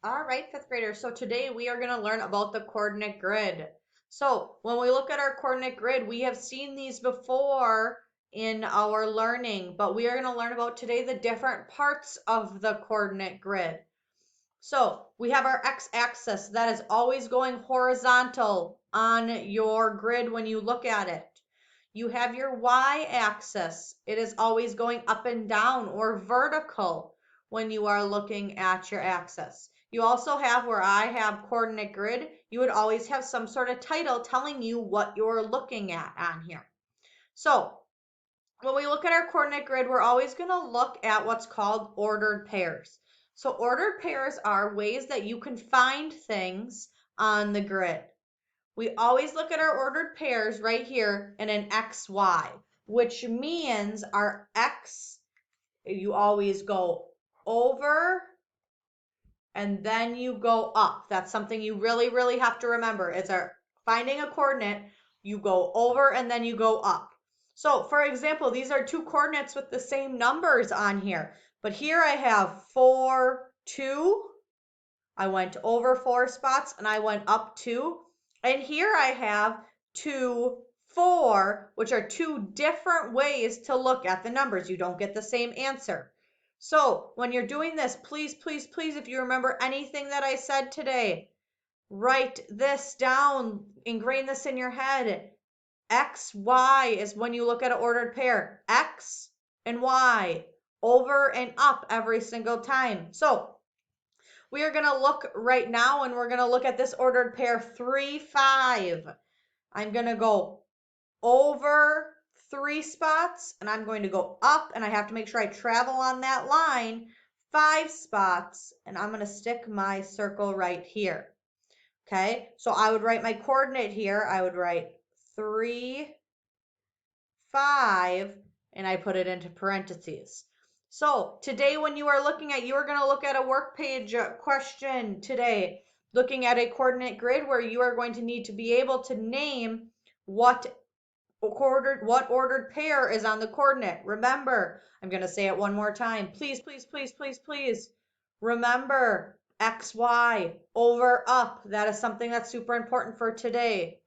All right, fifth graders. So today we are going to learn about the coordinate grid. So when we look at our coordinate grid, we have seen these before in our learning, but we are going to learn about today the different parts of the coordinate grid. So we have our x-axis that is always going horizontal on your grid when you look at it. You have your y-axis. It is always going up and down or vertical when you are looking at your axis. You also have where I have coordinate grid, you would always have some sort of title telling you what you're looking at on here. So when we look at our coordinate grid, we're always going to look at what's called ordered pairs. So ordered pairs are ways that you can find things on the grid. We always look at our ordered pairs right here in an XY, which means our X, you always go over and then you go up. That's something you really have to remember. It's our finding a coordinate, you go over and then you go up. So for example, these are two coordinates with the same numbers on here. But here I have 4, 2. I went over 4 spots and I went up 2. And here I have 2, 4, which are two different ways to look at the numbers. You don't get the same answer. So when you're doing this, please, if you remember anything that I said today, write this down, ingrain this in your head. X, Y is when you look at an ordered pair. X and Y, over and up every single time. So we are going to look right now and we're going to look at this ordered pair 3, 5. I'm going to go over 3 spots and I'm going to go up and I have to make sure I travel on that line 5 spots and I'm going to stick my circle right here. Okay, so I would write my coordinate here. I would write 3, 5, and I put it into parentheses. So today when you are looking at, you are going to look at a work page question today, looking at a coordinate grid where you are going to need to be able to name what ordered pair is on the coordinate. Remember, I'm going to say it one more time. Please, remember X, Y, over, up. That is something that's super important for today.